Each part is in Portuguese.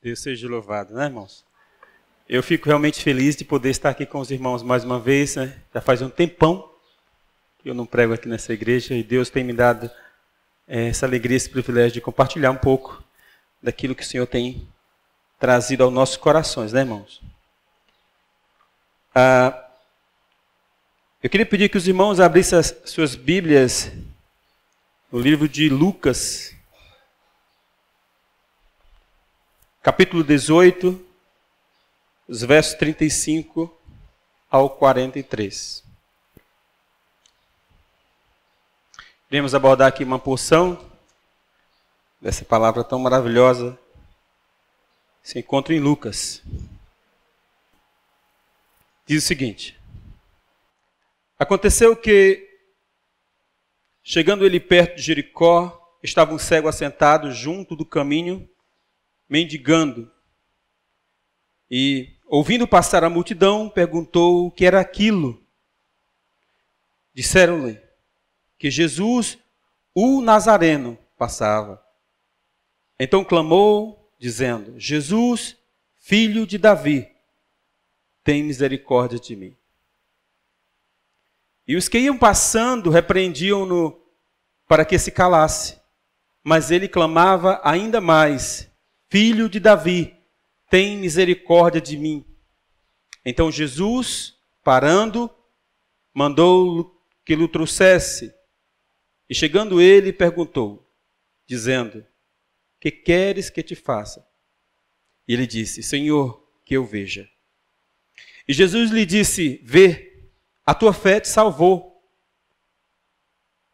Deus seja louvado, né, irmãos? Eu fico realmente feliz de poder estar aqui com os irmãos mais uma vez, né? Já faz um tempão que eu não prego aqui nessa igreja e Deus tem me dado essa alegria, esse privilégio de compartilhar um pouco daquilo que o Senhor tem trazido aos nossos corações, né, irmãos? Eu queria pedir que os irmãos abrissem as suas Bíblias no livro de Lucas, capítulo 18, os versos 35 ao 43. Queremos abordar aqui uma porção dessa palavra tão maravilhosa que se encontra em Lucas. Diz o seguinte: aconteceu que, chegando ele perto de Jericó, estava um cego assentado junto do caminho, mendigando. E, ouvindo passar a multidão, perguntou o que era aquilo. Disseram-lhe que Jesus, o Nazareno, passava. Então clamou, dizendo: Jesus, filho de Davi, tem misericórdia de mim. E os que iam passando repreendiam-no para que se calasse. Mas ele clamava ainda mais: Filho de Davi, tem misericórdia de mim. Então Jesus, parando, mandou que lhe trouxesse. E chegando ele, perguntou, dizendo: que queres que te faça? E ele disse: Senhor, que eu veja. E Jesus lhe disse: vê, a tua fé te salvou.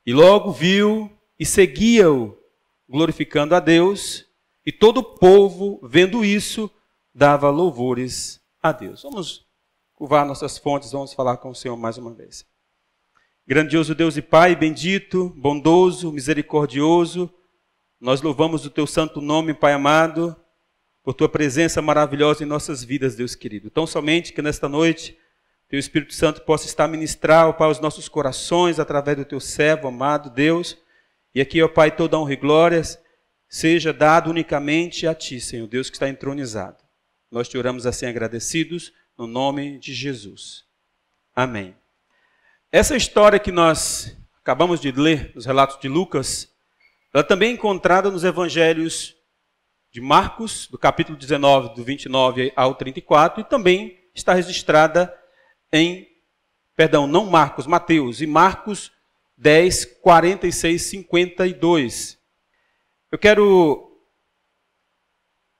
E logo viu e seguia-o, glorificando a Deus. E todo o povo, vendo isso, dava louvores a Deus. Vamos curvar nossas fontes, vamos falar com o Senhor mais uma vez. Grandioso Deus e Pai, bendito, bondoso, misericordioso, nós louvamos o Teu santo nome, Pai amado, por Tua presença maravilhosa em nossas vidas, Deus querido. Tão somente que nesta noite, Teu Espírito Santo possa estar a ministrar, ó Pai, os nossos corações, através do Teu servo, amado Deus. E aqui, ó Pai, toda honra e glórias seja dado unicamente a Ti, Senhor Deus, que está entronizado. Nós te oramos assim agradecidos, no nome de Jesus. Amém. Essa história que nós acabamos de ler, nos relatos de Lucas, ela também é encontrada nos evangelhos de Marcos, do capítulo 19, do 29 ao 34, e também está registrada não Marcos, Mateus, e Marcos 10, 46, 52. Eu quero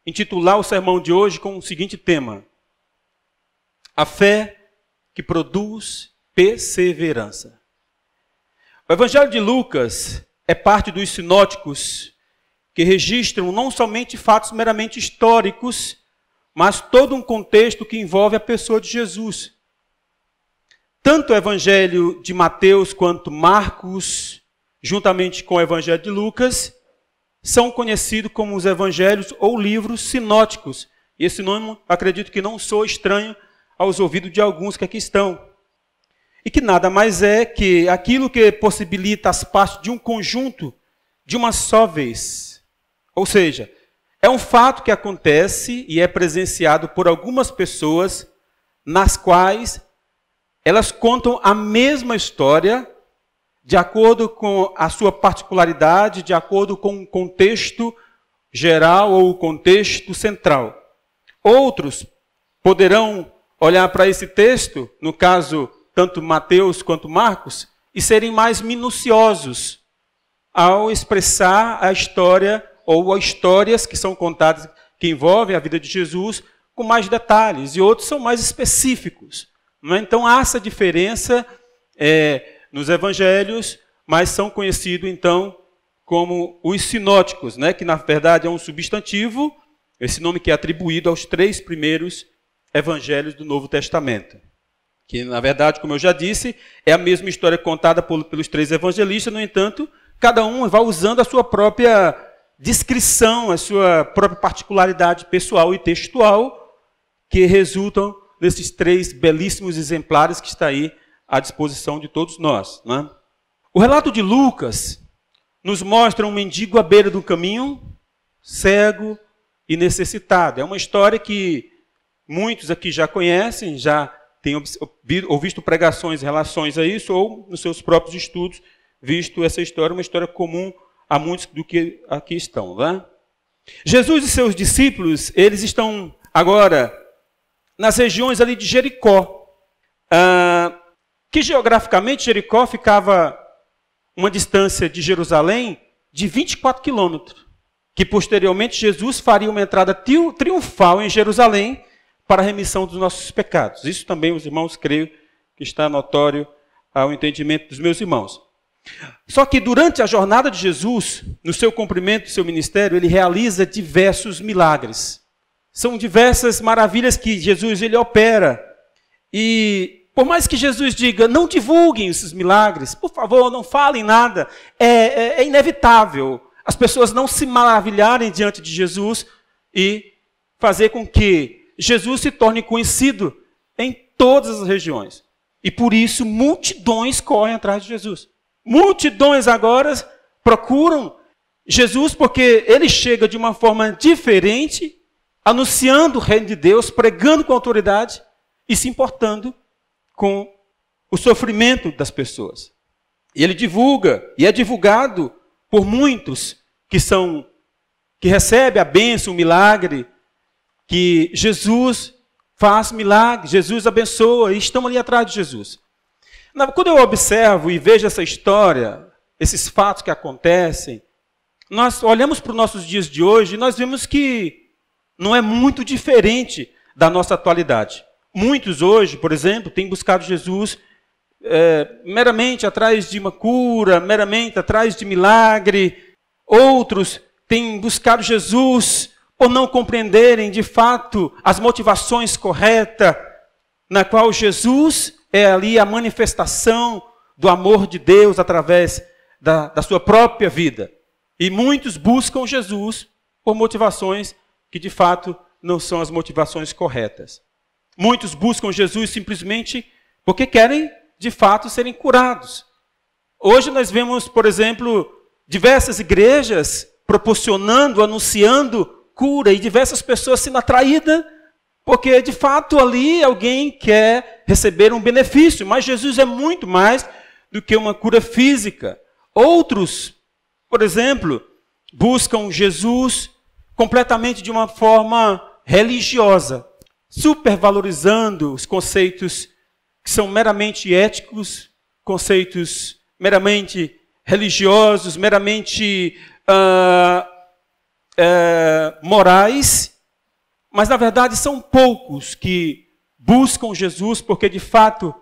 intitular o sermão de hoje com o seguinte tema: a fé que produz perseverança. O Evangelho de Lucas é parte dos sinóticos que registram não somente fatos meramente históricos, mas todo um contexto que envolve a pessoa de Jesus. Tanto o Evangelho de Mateus quanto Marcos, juntamente com o Evangelho de Lucas, são conhecidos como os evangelhos ou livros sinóticos. E esse nome, acredito que não sou estranho aos ouvidos de alguns que aqui estão. E que nada mais é que aquilo que possibilita as partes de um conjunto de uma só vez. Ou seja, é um fato que acontece e é presenciado por algumas pessoas, nas quais elas contam a mesma história, de acordo com a sua particularidade, de acordo com o contexto geral ou o contexto central. Outros poderão olhar para esse texto, no caso, tanto Mateus quanto Marcos, e serem mais minuciosos ao expressar a história ou as histórias que são contadas, que envolvem a vida de Jesus, com mais detalhes, e outros são mais específicos. Não é? Então há essa diferença nos evangelhos, mas são conhecidos então como os sinóticos, né? Que na verdade é um substantivo, esse nome que é atribuído aos 3 primeiros evangelhos do Novo Testamento. Que na verdade, como eu já disse, é a mesma história contada pelos 3 evangelistas, no entanto, cada um vai usando a sua própria descrição, a sua própria particularidade pessoal e textual, que resultam desses 3 belíssimos exemplares que está aí à disposição de todos nós. Né? O relato de Lucas nos mostra um mendigo à beira do caminho, cego, e necessitado. É uma história que muitos aqui já conhecem, já têm ouvido pregações em relação a isso, ou nos seus próprios estudos, visto essa história, uma história comum a muitos do que aqui estão. Né? Jesus e seus discípulos, eles estão agora nas regiões ali de Jericó, que geograficamente Jericó ficava uma distância de Jerusalém de 24 quilômetros, que posteriormente Jesus faria uma entrada triunfal em Jerusalém para a remissão dos nossos pecados. Isso também, os irmãos, creio que está notório ao entendimento dos meus irmãos. Só que durante a jornada de Jesus, no seu cumprimento do seu ministério, ele realiza diversos milagres. São diversas maravilhas que Jesus ele opera. E por mais que Jesus diga, não divulguem esses milagres, por favor, não falem nada, é inevitável as pessoas não se maravilharem diante de Jesus e fazer com que Jesus se torne conhecido em todas as regiões. E por isso, multidões correm atrás de Jesus. Multidões agora procuram Jesus porque ele chega de uma forma diferente, anunciando o reino de Deus, pregando com autoridade e se importando com o sofrimento das pessoas. E ele divulga, e é divulgado por muitos que recebem a bênção, o milagre, que Jesus faz milagre, Jesus abençoa, e estão ali atrás de Jesus. Quando eu observo e vejo essa história, esses fatos que acontecem, nós olhamos para os nossos dias de hoje e nós vemos que não é muito diferente da nossa atualidade. Muitos hoje, por exemplo, têm buscado Jesus meramente atrás de uma cura, meramente atrás de milagre. Outros têm buscado Jesus por não compreenderem de fato as motivações corretas, na qual Jesus é ali a manifestação do amor de Deus através da sua própria vida. E muitos buscam Jesus por motivações que de fato não são as motivações corretas. Muitos buscam Jesus simplesmente porque querem de fato serem curados. Hoje nós vemos, por exemplo, diversas igrejas proporcionando, anunciando cura e diversas pessoas sendo atraídas porque de fato ali alguém quer receber um benefício, mas Jesus é muito mais do que uma cura física. Outros, por exemplo, buscam Jesus completamente de uma forma religiosa, supervalorizando os conceitos que são meramente éticos, conceitos meramente religiosos, meramente morais, mas na verdade são poucos que buscam Jesus porque de fato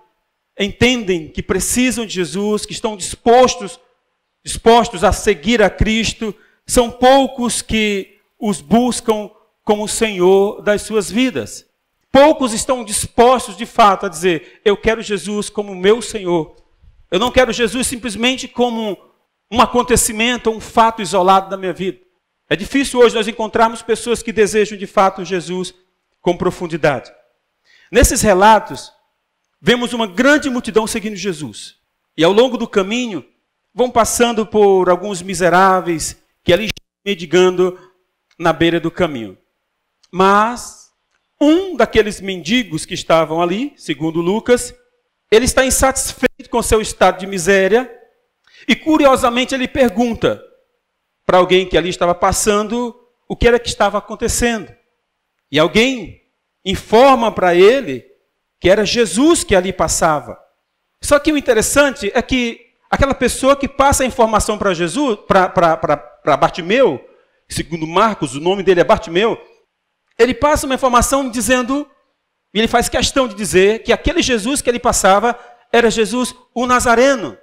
entendem que precisam de Jesus, que estão dispostos a seguir a Cristo. São poucos que os buscam como o Senhor das suas vidas. Poucos estão dispostos de fato a dizer, eu quero Jesus como meu Senhor. Eu não quero Jesus simplesmente como um acontecimento, um fato isolado da minha vida. É difícil hoje nós encontrarmos pessoas que desejam de fato Jesus com profundidade. Nesses relatos, vemos uma grande multidão seguindo Jesus. E ao longo do caminho, vão passando por alguns miseráveis que ali estão mendigando na beira do caminho. Mas um daqueles mendigos que estavam ali, segundo Lucas, ele está insatisfeito com seu estado de miséria e curiosamente ele pergunta para alguém que ali estava passando o que era que estava acontecendo. E alguém informa para ele que era Jesus que ali passava. Só que o interessante é que aquela pessoa que passa a informação para Jesus, para Bartimeu, segundo Marcos, o nome dele é Bartimeu, ele passa uma informação dizendo, e ele faz questão de dizer, que aquele Jesus que ele passava era Jesus o Nazareno.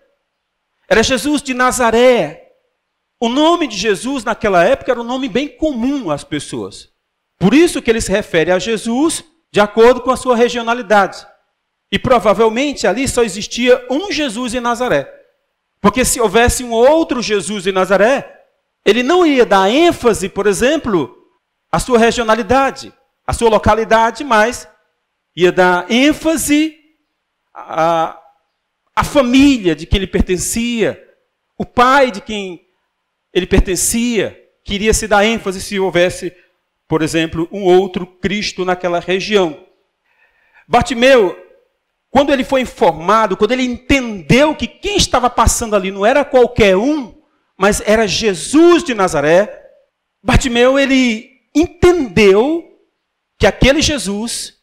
Era Jesus de Nazaré. O nome de Jesus naquela época era um nome bem comum às pessoas. Por isso que ele se refere a Jesus de acordo com a sua regionalidade. E provavelmente ali só existia um Jesus em Nazaré. Porque se houvesse um outro Jesus em Nazaré, ele não ia dar ênfase, por exemplo, à sua regionalidade, à sua localidade, mas ia dar ênfase à família de quem ele pertencia, o pai de quem ele pertencia, queria se dar ênfase se houvesse por exemplo, um outro Cristo naquela região. Bartimeu, quando ele foi informado, quando ele entendeu que quem estava passando ali não era qualquer um, mas era Jesus de Nazaré, Bartimeu, ele entendeu que aquele Jesus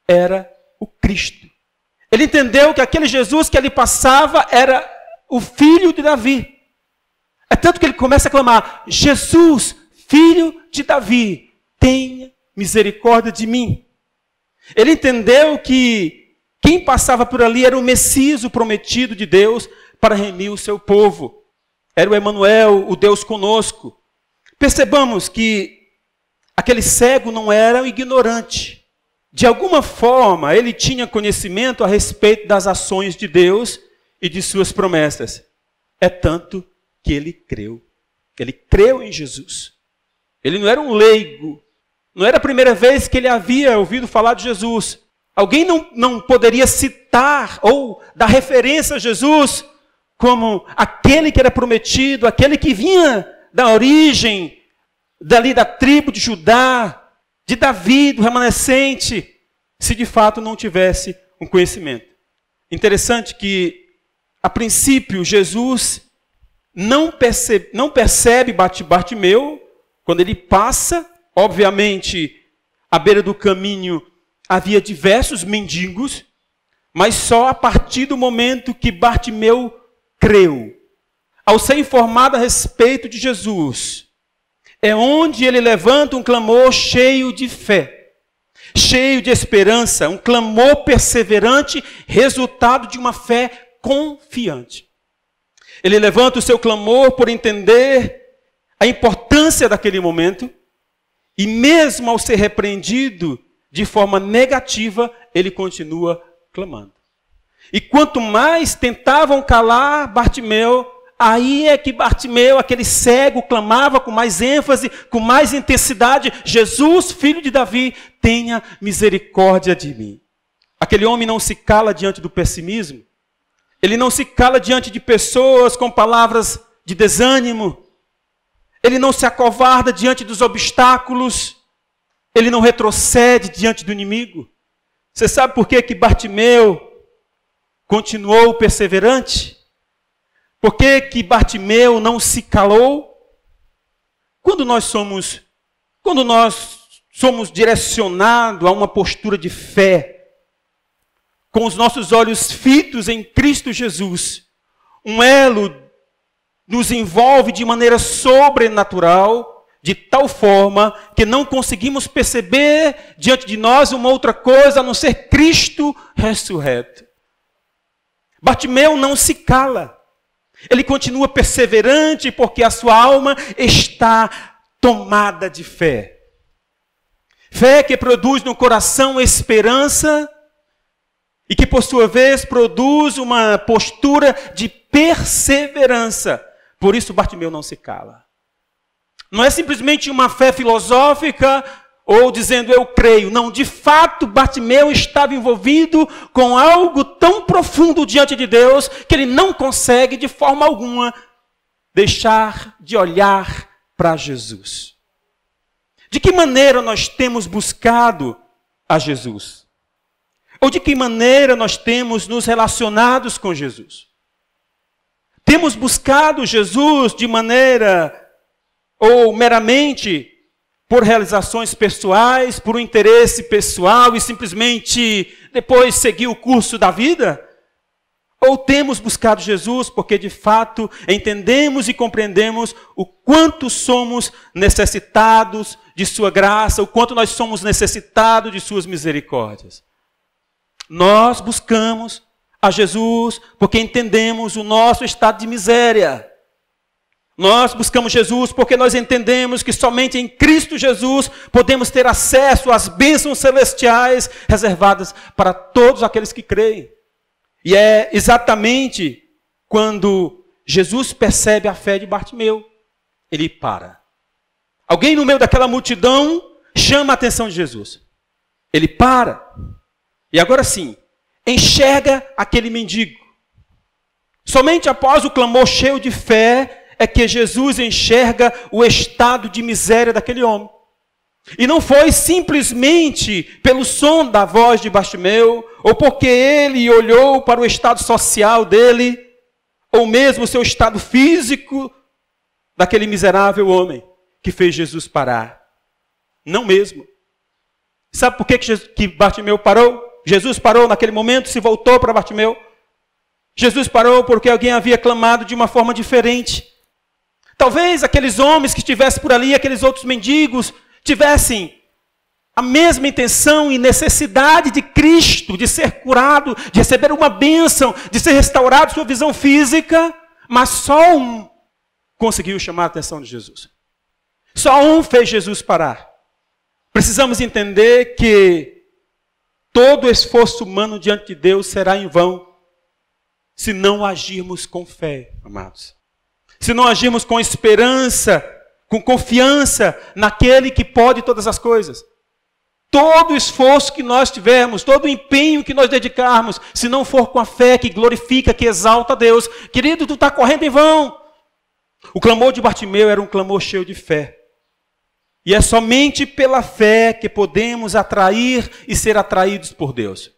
era o Cristo. Ele entendeu que aquele Jesus que ali passava era o filho de Davi. É tanto que ele começa a clamar: Jesus, filho de Davi, tenha misericórdia de mim. Ele entendeu que quem passava por ali era o Messias, o prometido de Deus, para remir o seu povo. Era o Emanuel, o Deus conosco. Percebamos que aquele cego não era um ignorante. De alguma forma, ele tinha conhecimento a respeito das ações de Deus e de suas promessas. É tanto que ele creu. Ele creu em Jesus. Ele não era um leigo. Não era a primeira vez que ele havia ouvido falar de Jesus. Alguém não poderia citar ou dar referência a Jesus como aquele que era prometido, aquele que vinha da origem, dali da tribo de Judá, de Davi, do remanescente, se de fato não tivesse um conhecimento. Interessante que, a princípio, Jesus não percebe Bartimeu quando ele passa. Obviamente, à beira do caminho havia diversos mendigos, mas só a partir do momento que Bartimeu creu, ao ser informado a respeito de Jesus, é onde ele levanta um clamor cheio de fé, cheio de esperança, um clamor perseverante, resultado de uma fé confiante. Ele levanta o seu clamor por entender a importância daquele momento, e mesmo ao ser repreendido de forma negativa, ele continua clamando. E quanto mais tentavam calar Bartimeu, aí é que Bartimeu, aquele cego, clamava com mais ênfase, com mais intensidade: Jesus, filho de Davi, tenha misericórdia de mim. Aquele homem não se cala diante do pessimismo. Ele não se cala diante de pessoas com palavras de desânimo. Ele não se acovarda diante dos obstáculos. Ele não retrocede diante do inimigo. Você sabe por que Bartimeu continuou perseverante? Por que Bartimeu não se calou? Quando nós somos direcionados a uma postura de fé, com os nossos olhos fitos em Cristo Jesus, um elo nos envolve de maneira sobrenatural, de tal forma que não conseguimos perceber diante de nós uma outra coisa a não ser Cristo ressurreto. Bartimeu não se cala. Ele continua perseverante porque a sua alma está tomada de fé. Fé que produz no coração esperança e que, por sua vez, produz uma postura de perseverança. Por isso, Bartimeu não se cala. Não é simplesmente uma fé filosófica ou dizendo eu creio. Não, de fato, Bartimeu estava envolvido com algo tão profundo diante de Deus que ele não consegue, de forma alguma, deixar de olhar para Jesus. De que maneira nós temos buscado a Jesus? Ou de que maneira nós temos nos relacionados com Jesus? Temos buscado Jesus de maneira ou meramente por realizações pessoais, por um interesse pessoal e simplesmente depois seguir o curso da vida? Ou temos buscado Jesus porque de fato entendemos e compreendemos o quanto somos necessitados de sua graça, o quanto nós somos necessitados de suas misericórdias? Nós buscamos a Jesus porque entendemos o nosso estado de miséria. Nós buscamos Jesus porque nós entendemos que somente em Cristo Jesus podemos ter acesso às bênçãos celestiais reservadas para todos aqueles que creem. E é exatamente quando Jesus percebe a fé de Bartimeu, ele para. Alguém no meio daquela multidão chama a atenção de Jesus. Ele para. E agora sim, enxerga aquele mendigo. Somente após o clamor cheio de fé é que Jesus enxerga o estado de miséria daquele homem. E não foi simplesmente pelo som da voz de Bartimeu, ou porque ele olhou para o estado social dele, ou mesmo o seu estado físico daquele miserável homem que fez Jesus parar. Não mesmo. Sabe por que Bartimeu parou? Jesus parou naquele momento, se voltou para Bartimeu. Jesus parou porque alguém havia clamado de uma forma diferente. Talvez aqueles homens que estivessem por ali, aqueles outros mendigos, tivessem a mesma intenção e necessidade de Cristo, de ser curado, de receber uma bênção, de ser restaurado sua visão física, mas só um conseguiu chamar a atenção de Jesus. Só um fez Jesus parar. Precisamos entender que todo esforço humano diante de Deus será em vão se não agirmos com fé, amados. Se não agirmos com esperança, com confiança naquele que pode todas as coisas. Todo o esforço que nós tivermos, todo o empenho que nós dedicarmos, se não for com a fé que glorifica, que exalta a Deus, querido, tu está correndo em vão. O clamor de Bartimeu era um clamor cheio de fé. E é somente pela fé que podemos atrair e ser atraídos por Deus.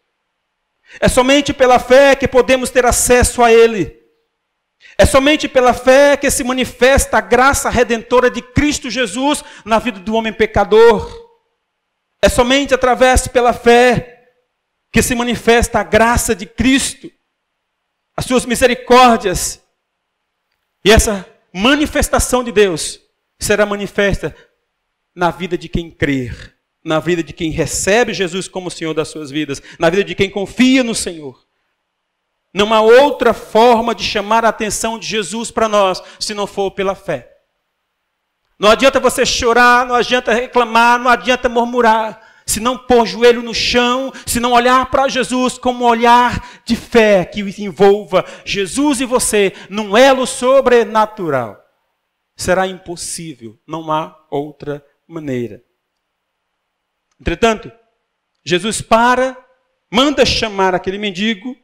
É somente pela fé que podemos ter acesso a Ele. É somente pela fé que se manifesta a graça redentora de Cristo Jesus na vida do homem pecador. É somente através pela fé que se manifesta a graça de Cristo, as suas misericórdias. E essa manifestação de Deus será manifesta na vida de quem crer, na vida de quem recebe Jesus como Senhor das suas vidas, na vida de quem confia no Senhor. Não há outra forma de chamar a atenção de Jesus para nós, se não for pela fé. Não adianta você chorar, não adianta reclamar, não adianta murmurar, se não pôr o joelho no chão, se não olhar para Jesus como um olhar de fé que envolva Jesus e você num elo sobrenatural. Será impossível, não há outra maneira. Entretanto, Jesus manda chamar aquele mendigo.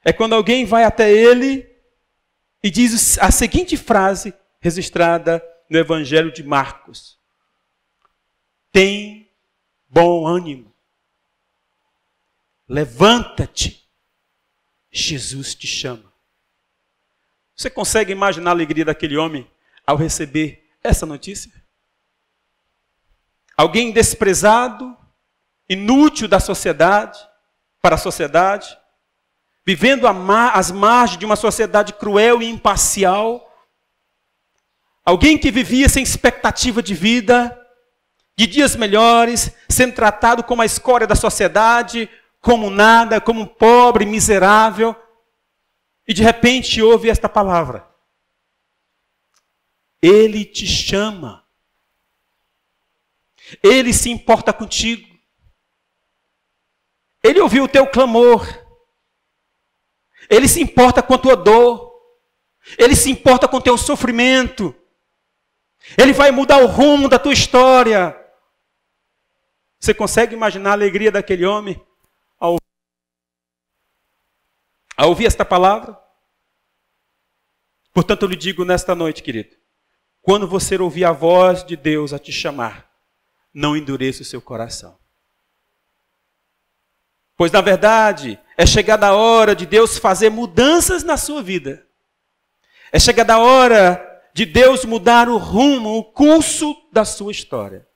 É quando alguém vai até ele e diz a seguinte frase registrada no Evangelho de Marcos: tem bom ânimo, levanta-te, Jesus te chama. Você consegue imaginar a alegria daquele homem ao receber essa notícia? Alguém desprezado, inútil da sociedade, para a sociedade, vivendo às margens de uma sociedade cruel e imparcial. Alguém que vivia sem expectativa de vida, de dias melhores, sendo tratado como a escória da sociedade, como nada, como um pobre, miserável. E de repente ouve esta palavra: Ele te chama. Ele se importa contigo. Ele ouviu o teu clamor. Ele se importa com a tua dor. Ele se importa com o teu sofrimento. Ele vai mudar o rumo da tua história. Você consegue imaginar a alegria daquele homem ao ouvir esta palavra? Portanto, eu lhe digo nesta noite, querido, quando você ouvir a voz de Deus a te chamar, não endureça o seu coração. Pois, na verdade, é chegada a hora de Deus fazer mudanças na sua vida. É chegada a hora de Deus mudar o rumo, o curso da sua história.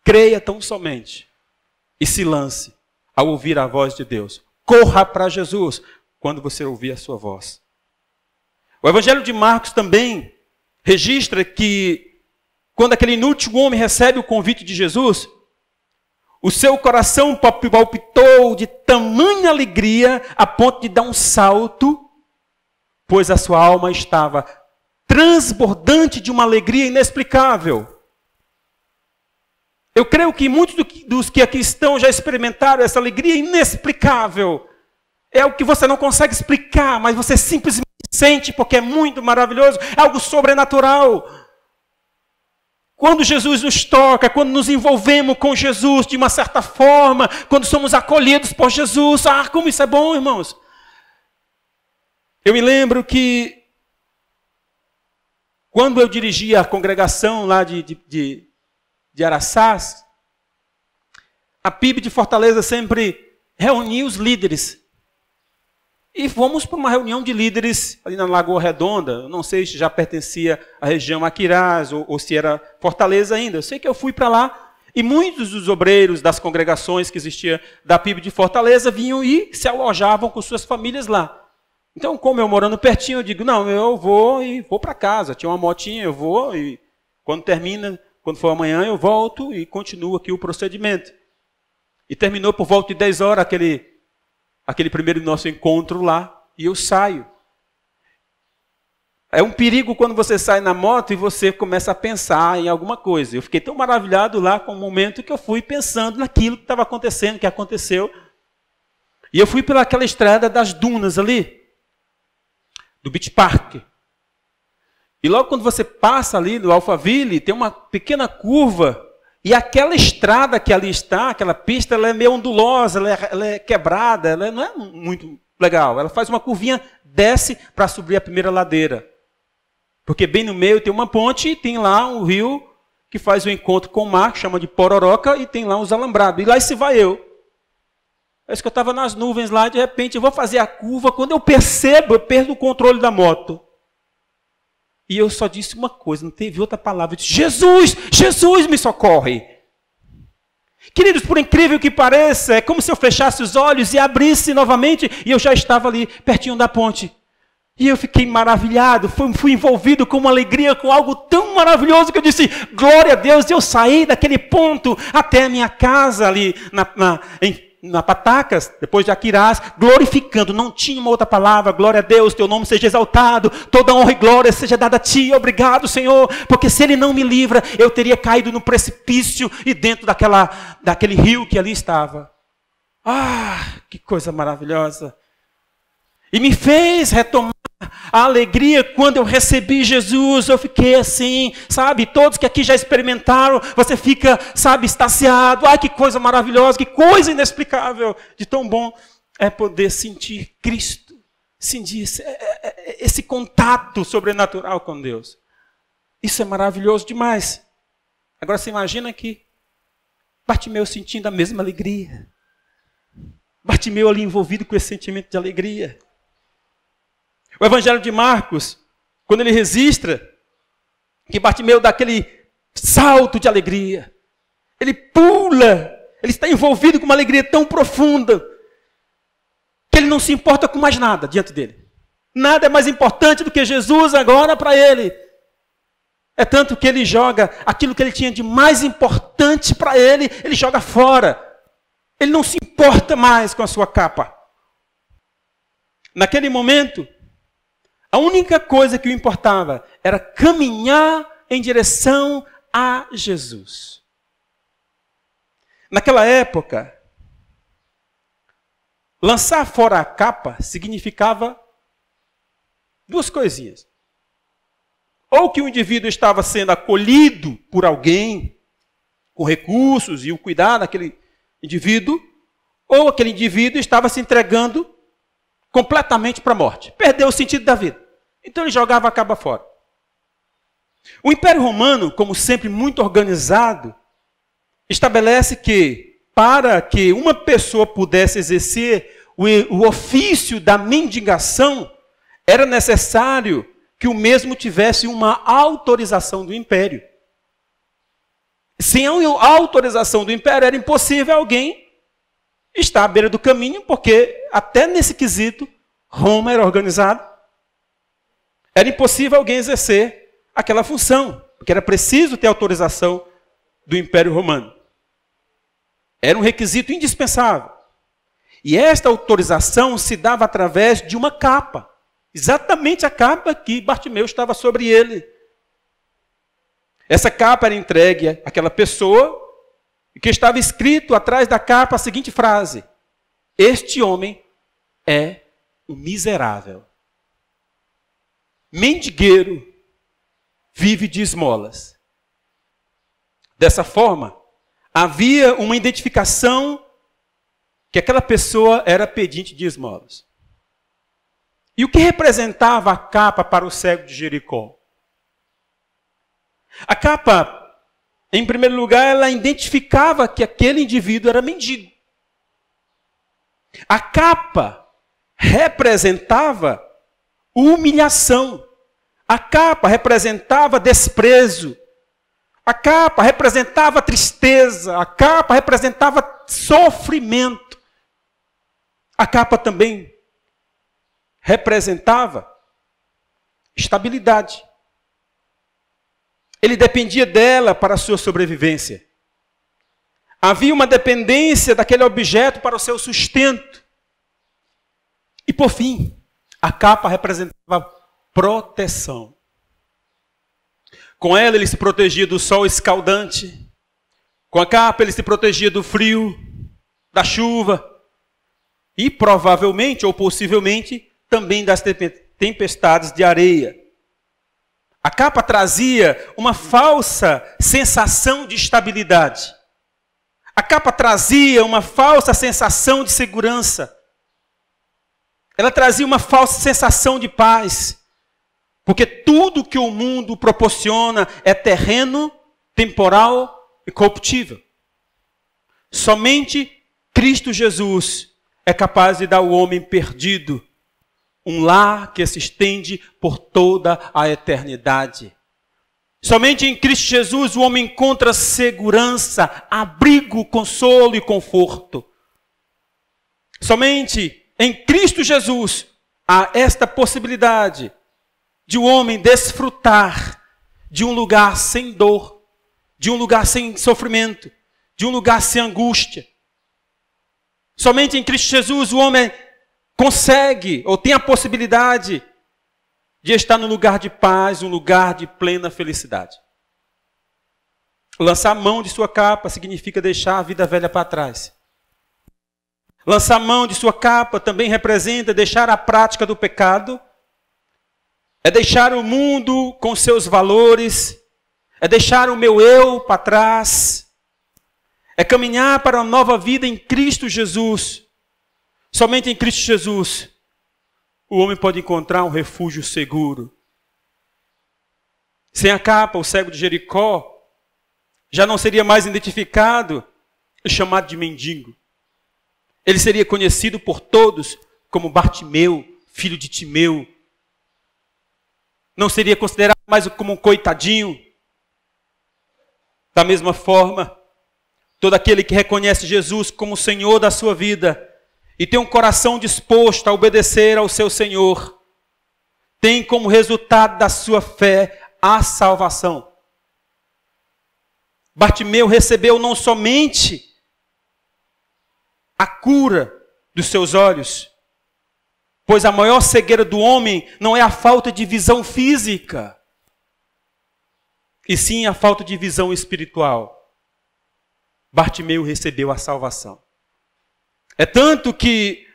Creia tão somente e se lance ao ouvir a voz de Deus. Corra para Jesus quando você ouvir a sua voz. O Evangelho de Marcos também registra que quando aquele inútil homem recebe o convite de Jesus, o seu coração palpitou de tamanha alegria a ponto de dar um salto, pois a sua alma estava transbordante de uma alegria inexplicável. Eu creio que muitos dos que aqui estão já experimentaram essa alegria inexplicável. É algo que você não consegue explicar, mas você simplesmente sente porque é muito maravilhoso, é algo sobrenatural. Quando Jesus nos toca, quando nos envolvemos com Jesus de uma certa forma, quando somos acolhidos por Jesus, como isso é bom, irmãos. Eu me lembro que quando eu dirigia a congregação lá de de Araçás, a PIB de Fortaleza sempre reunia os líderes. E fomos para uma reunião de líderes ali na Lagoa Redonda. Não sei se já pertencia à região Aquirás ou se era Fortaleza ainda. Eu sei que eu fui para lá e muitos dos obreiros das congregações que existia da PIB de Fortaleza vinham e se alojavam com suas famílias lá. Então, como eu morando pertinho, eu digo, não, eu vou e vou para casa. Tinha uma motinha, eu vou e quando termina, quando for amanhã, eu volto e continuo aqui o procedimento. E terminou por volta de 10 horas aquele primeiro nosso encontro lá, e eu saio. É um perigo quando você sai na moto e você começa a pensar em alguma coisa. Eu fiquei tão maravilhado lá com o momento que eu fui pensando naquilo que estava acontecendo, que aconteceu. E eu fui pelaquela estrada das dunas ali, do Beach Park. E logo quando você passa ali no Alphaville, tem uma pequena curva. E aquela estrada que ali está, aquela pista, ela é meio ondulosa, ela é quebrada, ela não é muito legal. Ela faz uma curvinha, desce para subir a primeira ladeira. Porque bem no meio tem uma ponte e tem lá um rio que faz o encontro com o mar, que chama de Pororoca, e tem lá uns alambrados. E lá se vai eu. É isso que eu estava nas nuvens lá, de repente eu vou fazer a curva, quando eu percebo, eu perdo o controle da moto. E eu só disse uma coisa, não teve outra palavra. Eu disse, Jesus, Jesus me socorre. Queridos, por incrível que pareça, é como se eu fechasse os olhos e abrisse novamente, e eu já estava ali, pertinho da ponte. E eu fiquei maravilhado, fui envolvido com uma alegria, com algo tão maravilhoso, que eu disse, glória a Deus, eu saí daquele ponto até a minha casa ali, na Patacas, depois de Aquirás, glorificando, não tinha uma outra palavra, glória a Deus, teu nome seja exaltado, toda honra e glória seja dada a ti, obrigado Senhor, porque se ele não me livra, eu teria caído no precipício e dentro daquele rio que ali estava. Ah, que coisa maravilhosa. E me fez retomar a alegria quando eu recebi Jesus. Eu fiquei assim, sabe, todos que aqui já experimentaram, você fica, sabe, extasiado. Ai, que coisa maravilhosa, que coisa inexplicável. De tão bom é poder sentir Cristo, sentir esse contato sobrenatural com Deus. Isso é maravilhoso demais. Agora você imagina que Bartimeu sentindo a mesma alegria. Bartimeu ali envolvido com esse sentimento de alegria. O Evangelho de Marcos, quando ele registra que Bartimeu dá aquele salto de alegria, ele pula, ele está envolvido com uma alegria tão profunda, que ele não se importa com mais nada diante dele. Nada é mais importante do que Jesus agora para ele. É tanto que ele joga aquilo que ele tinha de mais importante para ele, ele joga fora. Ele não se importa mais com a sua capa. Naquele momento, a única coisa que o importava era caminhar em direção a Jesus. Naquela época, lançar fora a capa significava duas coisinhas. Ou que o indivíduo estava sendo acolhido por alguém, com recursos e o cuidar daquele indivíduo, ou aquele indivíduo estava se entregando completamente para a morte. Perdeu o sentido da vida. Então ele jogava a capa fora. O Império Romano, como sempre muito organizado, estabelece que para que uma pessoa pudesse exercer o ofício da mendigação, era necessário que o mesmo tivesse uma autorização do Império. Sem a autorização do Império, era impossível alguém estar à beira do caminho, porque até nesse quesito, Roma era organizado. Era impossível alguém exercer aquela função, porque era preciso ter autorização do Império Romano. Era um requisito indispensável. E esta autorização se dava através de uma capa. Exatamente a capa que Bartimeu estava sobre ele. Essa capa era entregue àquela pessoa, que estava escrito atrás da capa a seguinte frase: este homem é um miserável, mendigueiro, vive de esmolas. Dessa forma, havia uma identificação que aquela pessoa era pedinte de esmolas. E o que representava a capa para o cego de Jericó? A capa Em primeiro lugar, ela identificava que aquele indivíduo era mendigo. A capa representava humilhação. A capa representava desprezo. A capa representava tristeza. A capa representava sofrimento. A capa também representava estabilidade. Ele dependia dela para a sua sobrevivência. Havia uma dependência daquele objeto para o seu sustento. E por fim, a capa representava proteção. Com ela ele se protegia do sol escaldante. Com a capa ele se protegia do frio, da chuva. E provavelmente ou possivelmente também das tempestades de areia. A capa trazia uma falsa sensação de estabilidade. A capa trazia uma falsa sensação de segurança. Ela trazia uma falsa sensação de paz. Porque tudo que o mundo proporciona é terreno, temporal e corruptível. Somente Cristo Jesus é capaz de dar ao homem perdido um lar que se estende por toda a eternidade. Somente em Cristo Jesus o homem encontra segurança, abrigo, consolo e conforto. Somente em Cristo Jesus há esta possibilidade de o homem desfrutar de um lugar sem dor, de um lugar sem sofrimento, de um lugar sem angústia. Somente em Cristo Jesus o homem consegue ou tem a possibilidade de estar no lugar de paz, um lugar de plena felicidade. Lançar mão de sua capa significa deixar a vida velha para trás. Lançar mão de sua capa também representa deixar a prática do pecado, é deixar o mundo com seus valores, é deixar o meu eu para trás, é caminhar para uma nova vida em Cristo Jesus. Somente em Cristo Jesus o homem pode encontrar um refúgio seguro. Sem a capa, o cego de Jericó já não seria mais identificado e chamado de mendigo. Ele seria conhecido por todos como Bartimeu, filho de Timeu. Não seria considerado mais como um coitadinho. Da mesma forma, todo aquele que reconhece Jesus como Senhor da sua vida e tem um coração disposto a obedecer ao seu Senhor, tem como resultado da sua fé a salvação. Bartimeu recebeu não somente a cura dos seus olhos, pois a maior cegueira do homem não é a falta de visão física, e sim a falta de visão espiritual. Bartimeu recebeu a salvação. É tanto que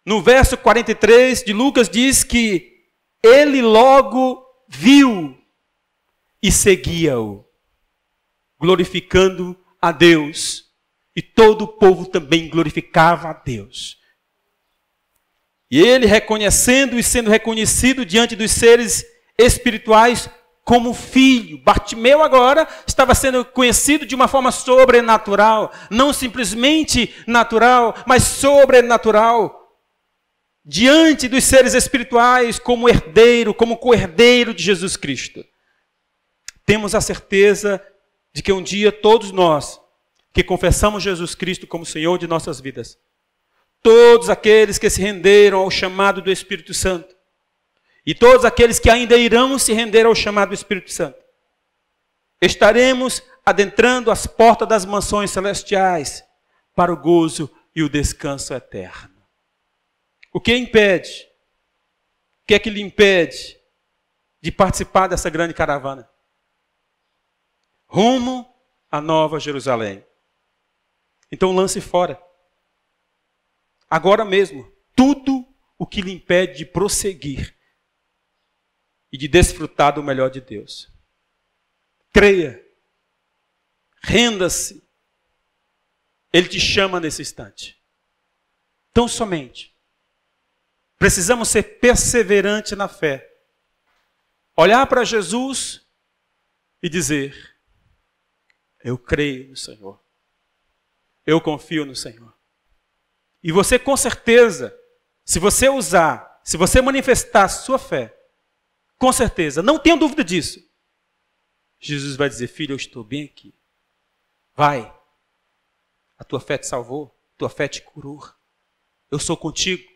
no verso 43 de Lucas diz que ele logo viu e seguia-o, glorificando a Deus. E todo o povo também glorificava a Deus. E ele reconhecendo e sendo reconhecido diante dos seres espirituais como filho. Bartimeu agora estava sendo conhecido de uma forma sobrenatural. Não simplesmente natural, mas sobrenatural. Diante dos seres espirituais como herdeiro, como co-herdeiro de Jesus Cristo. Temos a certeza de que um dia todos nós que confessamos Jesus Cristo como Senhor de nossas vidas, todos aqueles que se renderam ao chamado do Espírito Santo, e todos aqueles que ainda irão se render ao chamado do Espírito Santo, estaremos adentrando as portas das mansões celestiais para o gozo e o descanso eterno. O que impede? O que é que lhe impede de participar dessa grande caravana? Rumo à Nova Jerusalém. Então lance fora. Agora mesmo, tudo o que lhe impede de prosseguir e de desfrutar do melhor de Deus. Creia. Renda-se. Ele te chama nesse instante. Tão somente. Precisamos ser perseverantes na fé. Olhar para Jesus e dizer: Eu creio no Senhor. Eu confio no Senhor. E você, com certeza, se você usar, se você manifestar a sua fé, com certeza, não tenha dúvida disso, Jesus vai dizer: filho, eu estou bem aqui. Vai. A tua fé te salvou, a tua fé te curou. Eu sou contigo.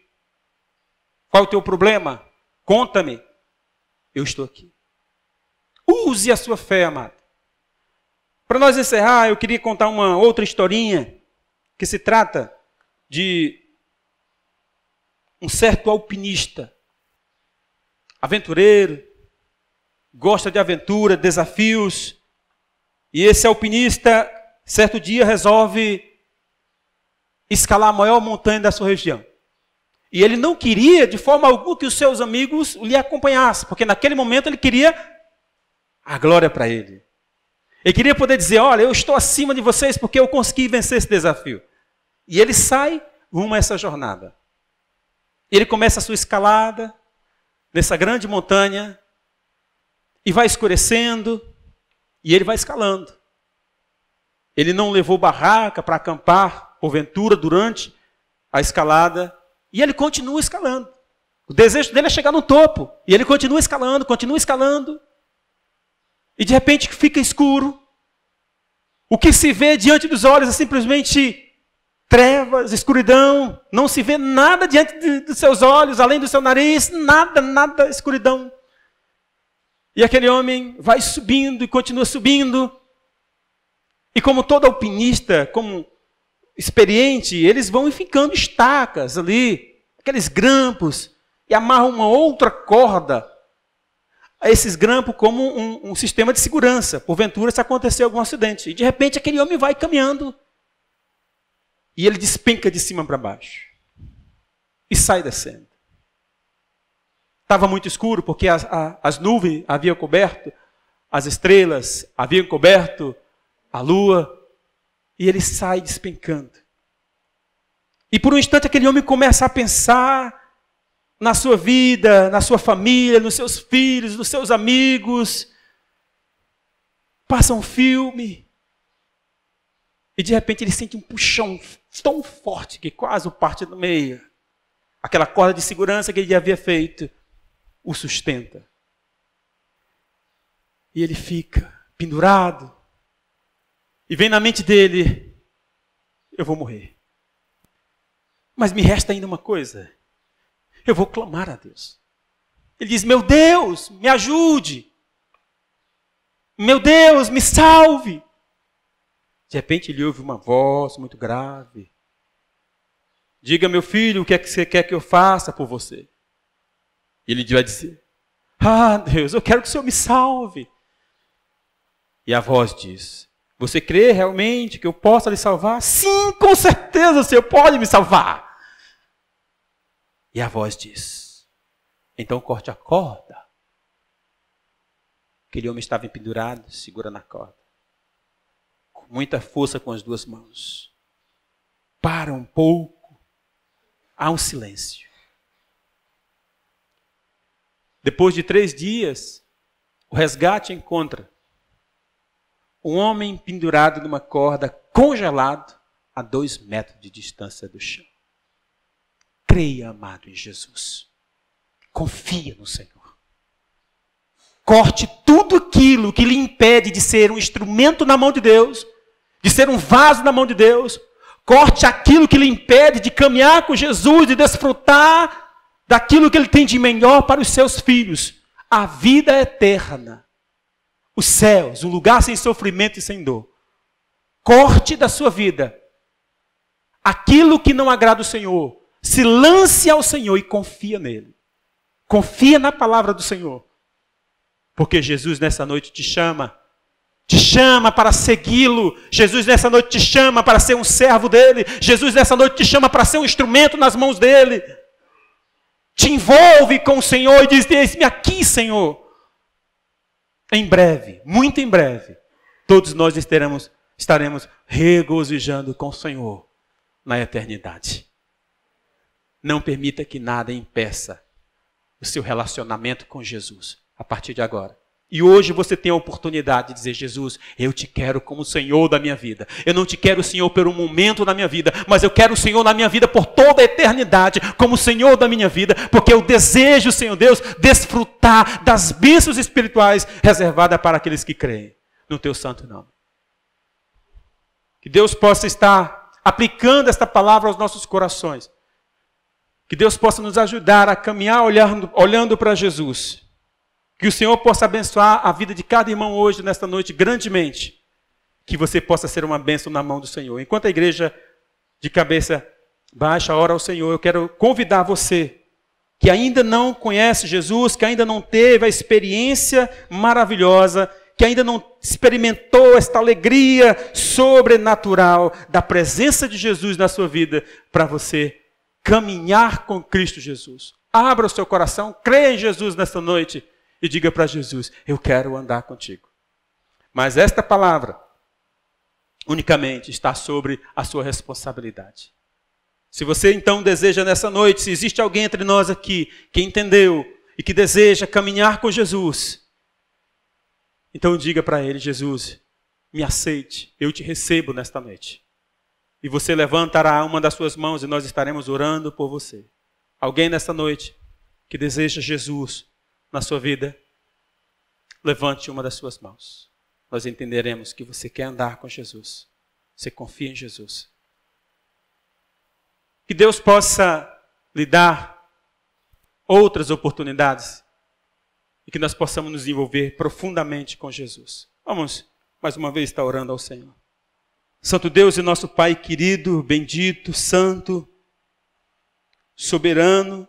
Qual é o teu problema? Conta-me. Eu estou aqui. Use a sua fé, amado. Para nós encerrar, eu queria contar uma outra historinha que se trata de um certo alpinista, aventureiro, gosta de aventura, desafios, e esse alpinista, certo dia, resolve escalar a maior montanha da sua região. E ele não queria, de forma alguma, que os seus amigos lhe acompanhassem, porque naquele momento ele queria a glória para ele. Ele queria poder dizer: olha, eu estou acima de vocês porque eu consegui vencer esse desafio. E ele sai rumo a essa jornada. Ele começa a sua escalada nessa grande montanha e vai escurecendo e ele vai escalando. Ele não levou barraca para acampar, porventura, durante a escalada, e ele continua escalando. O desejo dele é chegar no topo, e ele continua escalando, e de repente fica escuro. O que se vê diante dos olhos é simplesmente trevas, escuridão, não se vê nada diante dos seus olhos, além do seu nariz, nada, escuridão. E aquele homem vai subindo e continua subindo. E como todo alpinista, como experiente, eles vão ficando estacas ali, aqueles grampos, e amarram uma outra corda a esses grampos como um sistema de segurança. Porventura, se acontecer algum acidente. E de repente aquele homem vai caminhando e ele despenca de cima para baixo e sai descendo. Estava muito escuro porque as nuvens haviam coberto, as estrelas haviam coberto a lua, e ele sai despencando. E por um instante aquele homem começa a pensar na sua vida, na sua família, nos seus filhos, nos seus amigos. Passa um filme. E de repente ele sente um puxão tão forte que quase o parte no meio. Aquela corda de segurança que ele havia feito o sustenta. E ele fica pendurado. E vem na mente dele: eu vou morrer. Mas me resta ainda uma coisa. Eu vou clamar a Deus. Ele diz: meu Deus, me ajude. Meu Deus, me salve. De repente ele ouve uma voz muito grave. Diga, meu filho, o que é que você quer que eu faça por você? E ele vai dizer: ah, Deus, eu quero que o Senhor me salve. E a voz diz: você crê realmente que eu possa lhe salvar? Sim, com certeza o Senhor pode me salvar. E a voz diz: então corte a corda. Aquele homem estava pendurado, segurando a corda. Com muita força com as duas mãos. Para um pouco. Há um silêncio. Depois de 3 dias, o resgate encontra um homem pendurado numa corda, congelado, a 2 metros de distância do chão. Creia, amado, em Jesus. Confia no Senhor. Corte tudo aquilo que lhe impede de ser um instrumento na mão de Deus, de ser um vaso na mão de Deus. Corte aquilo que lhe impede de caminhar com Jesus, de desfrutar daquilo que Ele tem de melhor para os seus filhos. A vida eterna. Os céus, um lugar sem sofrimento e sem dor. Corte da sua vida aquilo que não agrada o Senhor. Se lance ao Senhor e confia nele. Confia na palavra do Senhor. Porque Jesus nessa noite te chama para segui-lo. Jesus nessa noite te chama para ser um servo dele. Jesus nessa noite te chama para ser um instrumento nas mãos dele. Te envolve com o Senhor e diz: eis-me aqui, Senhor. Em breve, muito em breve, todos nós estaremos regozijando com o Senhor na eternidade. Não permita que nada impeça o seu relacionamento com Jesus a partir de agora. E hoje você tem a oportunidade de dizer: Jesus, eu te quero como Senhor da minha vida. Eu não te quero, Senhor, por um momento da minha vida, mas eu quero o Senhor na minha vida por toda a eternidade, como Senhor da minha vida, porque eu desejo, Senhor Deus, desfrutar das bênçãos espirituais reservadas para aqueles que creem no teu santo nome. Que Deus possa estar aplicando esta palavra aos nossos corações. Que Deus possa nos ajudar a caminhar olhando para Jesus. Que o Senhor possa abençoar a vida de cada irmão hoje, nesta noite, grandemente. Que você possa ser uma bênção na mão do Senhor. Enquanto a igreja de cabeça baixa ora ao Senhor, eu quero convidar você, que ainda não conhece Jesus, que ainda não teve a experiência maravilhosa, que ainda não experimentou esta alegria sobrenatural da presença de Jesus na sua vida, para você caminhar com Cristo Jesus. Abra o seu coração, creia em Jesus nesta noite e diga para Jesus: eu quero andar contigo. Mas esta palavra unicamente está sobre a sua responsabilidade. Se você então deseja nessa noite, se existe alguém entre nós aqui que entendeu e que deseja caminhar com Jesus, então diga para ele: Jesus, me aceite, eu te recebo nesta noite. E você levantará uma das suas mãos e nós estaremos orando por você. Alguém nesta noite que deseja Jesus na sua vida, levante uma das suas mãos. Nós entenderemos que você quer andar com Jesus. Você confia em Jesus. Que Deus possa lhe dar outras oportunidades e que nós possamos nos envolver profundamente com Jesus. Vamos mais uma vez estar orando ao Senhor. Santo Deus e nosso Pai querido, bendito, santo, soberano,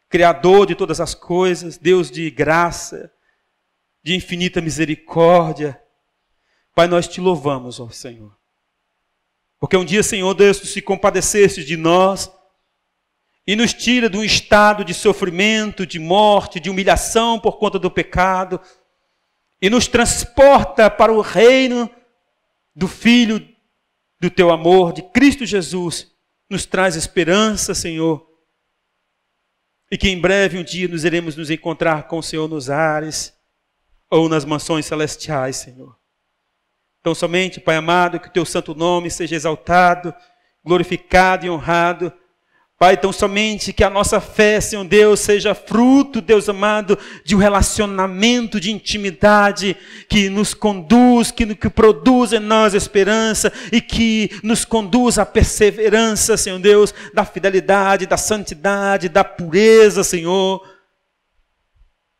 Criador de todas as coisas, Deus de graça, de infinita misericórdia. Pai, nós te louvamos, ó Senhor. Porque um dia, Senhor Deus, tu se compadeceste de nós e nos tira de um estado de sofrimento, de morte, de humilhação por conta do pecado e nos transporta para o reino do Filho do teu amor, de Cristo Jesus. Nos traz esperança, Senhor. E que em breve um dia nos iremos nos encontrar com o Senhor nos ares ou nas mansões celestiais, Senhor. Então somente, Pai amado, que o teu santo nome seja exaltado, glorificado e honrado. Pai, então somente que a nossa fé, Senhor Deus, seja fruto, Deus amado, de um relacionamento de intimidade que nos conduz, que produz em nós esperança e que nos conduz à perseverança, Senhor Deus, da fidelidade, da santidade, da pureza, Senhor.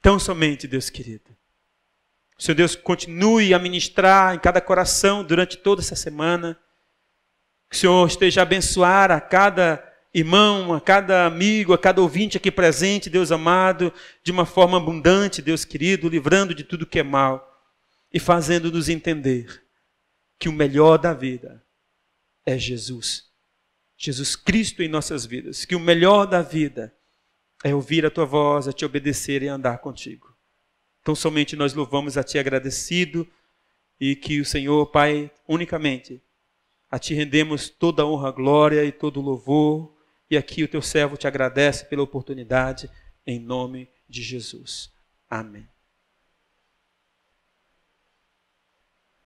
Então somente, Deus querido, Senhor Deus, continue a ministrar em cada coração durante toda essa semana. Que o Senhor esteja a abençoar a cada irmão, a cada amigo, a cada ouvinte aqui presente, Deus amado, de uma forma abundante, Deus querido, livrando de tudo que é mal e fazendo-nos entender que o melhor da vida é Jesus. Jesus Cristo em nossas vidas. Que o melhor da vida é ouvir a tua voz, é te obedecer e andar contigo. Então somente nós louvamos a ti agradecido e que o Senhor, Pai, unicamente a ti rendemos toda a honra, glória e todo o louvor. E aqui o teu servo te agradece pela oportunidade, em nome de Jesus. Amém.